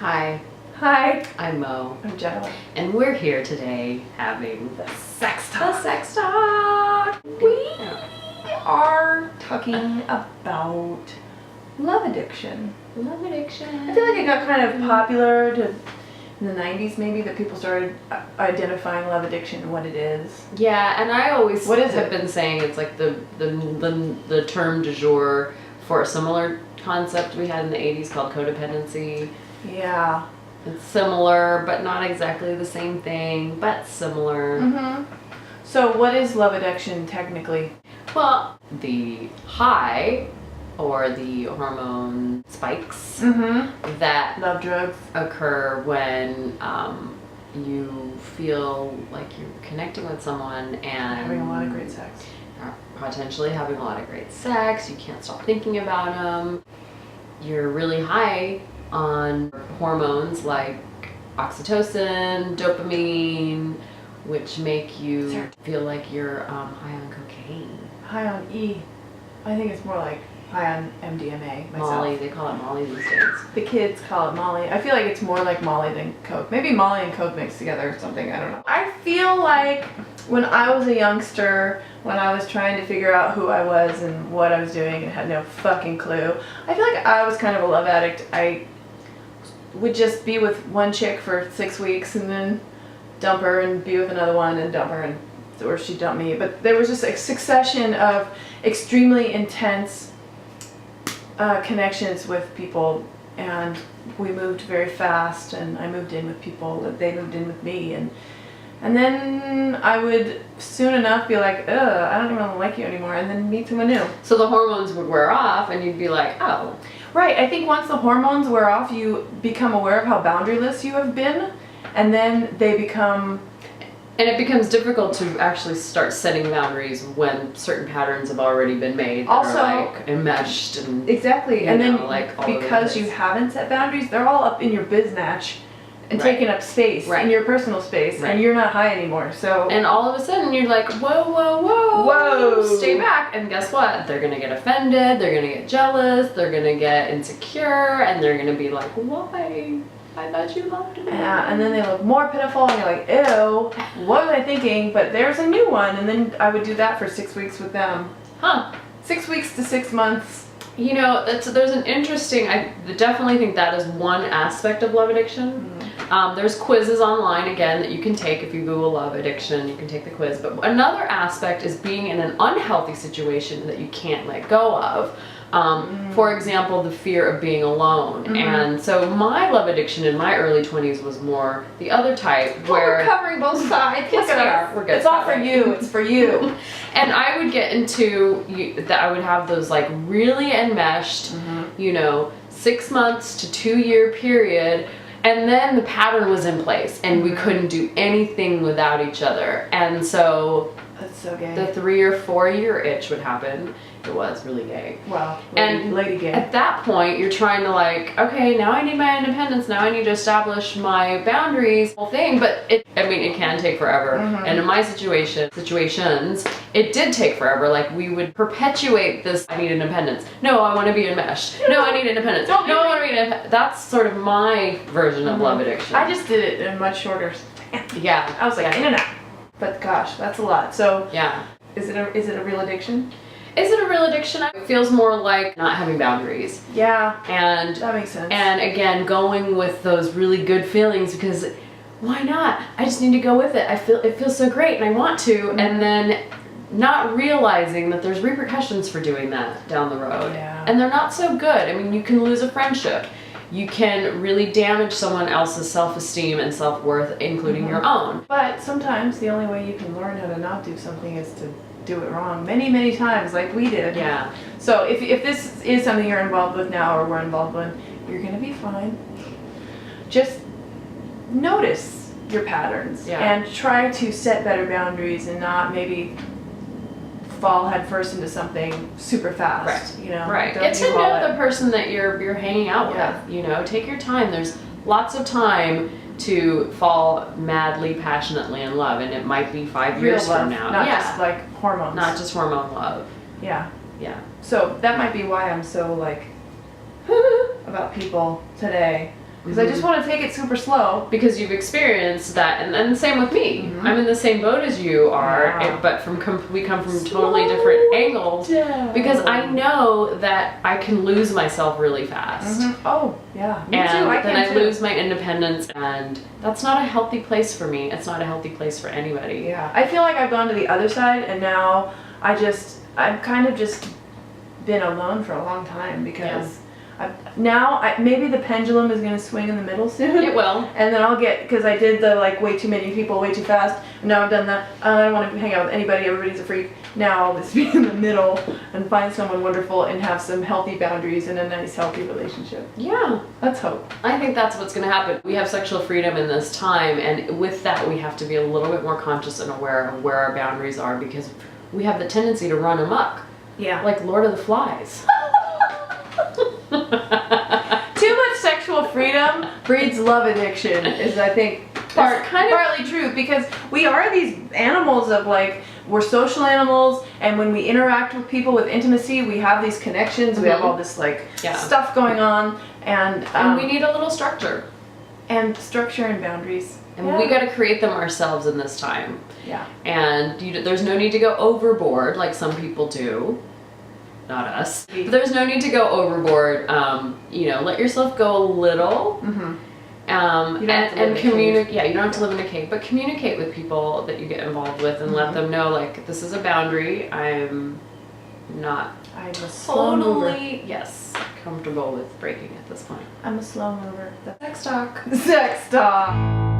Hi, Hi, I'm Mo, I'm Jenoa. and we're here today having The sex talk. the sex talk. We are talking about love addiction. Love addiction. I feel like it got kind of popular in the 90s maybe, that people started identifying love addiction and what it is. Yeah, and I always What is have it? been saying it's like the term du jour for a similar concept we had in the 80s called codependency. Yeah. It's similar, but not exactly the same thing, but similar. Mm-hmm. So what is love addiction technically? Well, the high or the hormone spikes Mm-hmm. that Love drugs. occur when you feel like you're connecting with someone and Having a lot of great sex. potentially having a lot of great sex. You can't stop thinking about them. You're really high on hormones like oxytocin, dopamine, which make you feel like you're high on cocaine. High on E. I think it's more like high on MDMA myself. Molly, they call it Molly these days. The kids call it Molly. I feel like it's more like Molly than Coke. Maybe Molly and Coke mixed together or something. I don't know. I feel like when I was a youngster, when I was trying to figure out who I was and what I was doing and had no fucking clue, I feel like I was kind of a love addict. I would just be with one chick for 6 weeks and then dump her and be with another one and dump her, and or she'd dump me. But there was just a succession of extremely intense connections with people, and we moved very fast, and I moved in with people, they moved in with me, and then I would soon enough be like, ugh, I don't even like you anymore, and then meet someone new. So the hormones would wear off and you'd be like, oh. Right, I think once the hormones wear off, you become aware of how boundaryless you have been, and then they become... And it becomes difficult to actually start setting boundaries when certain patterns have already been made that Also, are like enmeshed and exactly, you and know, then like all over the because you place. haven't set boundaries, they're all up in your biznatch and Right. taking up space Right. in your personal space, Right. and you're not high anymore. So And all of a sudden you're like, whoa, whoa, whoa, Whoa. stay back. And guess what? They're gonna get offended, they're gonna get jealous, they're gonna get insecure, and they're gonna be like, why? I thought you loved me. yeah, and then they look more pitiful, and you're like, ew, what was I thinking? But there's a new one, and then I would do that for 6 weeks with them. Huh. 6 weeks to 6 months. You know, there's an interesting, I definitely think that is one aspect of love addiction. There's quizzes online, again, that you can take if you Google love addiction, you can take the quiz. But another aspect is being in an unhealthy situation that you can't let go of. For example, the fear of being alone. And so my love addiction in my early 20s was more the other type where... We're covering both sides. Yes, Look at we us. are. We're good. It's all for you. It's for you. And I would get into that. I would have those like really enmeshed, 6 months to 2 year period, and then the pattern was in place, and we couldn't do anything without each other. And so That's so gay. the 3 or 4 year itch would happen. It was really gay. Wow. And lady gay. At that point, you're trying to like, okay, now I need my independence. Now I need to establish my boundaries, whole thing. But it can take forever. And in my situations, it did take forever. Like we would perpetuate this. I need independence. No, I want to be enmeshed. No, I need independence. No, I want to be independent. That's sort of my version of love addiction. I just did it in much shorter span. Yeah. I was like, in and out. But gosh, that's a lot. So Yeah. is it a real addiction? Is it a real addiction? It feels more like not having boundaries. Yeah. And That makes sense. And again, going with those really good feelings, because why not? I just need to go with it. It feels so great and I want to, and then not realizing that there's repercussions for doing that down the road. Yeah. And they're not so good. I mean, you can lose a friendship. You can really damage someone else's self-esteem and self-worth, including your own. But sometimes the only way you can learn how to not do something is to do it wrong many, many times, like we did. Yeah. So if this is something you're involved with now, or we're involved with, you're gonna be fine. Just notice your patterns and try to set better boundaries and not maybe fall headfirst into something super fast. Right. Right. Get to know the person that you're hanging out with. Take your time. There's lots of time to fall madly, passionately in love, and it might be 5 years Real love, from now. not just like hormones. Not just hormone love. Yeah. Yeah. So that might be why I'm so like about people today. because I just want to take it super slow. Because you've experienced that, and the same with me. I'm in the same boat as you are, but we come from totally different angles. Because I know that I can lose myself really fast. Oh, yeah. Me And too. then I lose my independence, and that's not a healthy place for me. It's not a healthy place for anybody. Yeah. I feel like I've gone to the other side, and now I've kind of just been alone for a long time because maybe the pendulum is going to swing in the middle soon. It will. And then I'll because I did the like way too many people, way too fast. And now I've done that. I don't want to hang out with anybody. Everybody's a freak. Now I'll just be in the middle and find someone wonderful and have some healthy boundaries and a nice, healthy relationship. Yeah. Let's hope. I think that's what's going to happen. We have sexual freedom in this time, and with that we have to be a little bit more conscious and aware of where our boundaries are, because we have the tendency to run amok. Yeah. Like Lord of the Flies. Too much sexual freedom breeds love addiction is, I think, partly true, because we are these animals of like, we're social animals, and when we interact with people with intimacy, we have these connections, we have all this like stuff going on, and we need a little structure. And structure and boundaries. And we got to create them ourselves in this time. Yeah. And there's no need to go overboard like some people do. Not us. But there's no need to go overboard. Let yourself go a little. And communicate. Yeah, you don't have to live in a cave, but communicate with people that you get involved with and let them know, like, this is a boundary. I'm a slow mover. comfortable with breaking at this point. I'm a slow mover. Sex talk. Sex talk.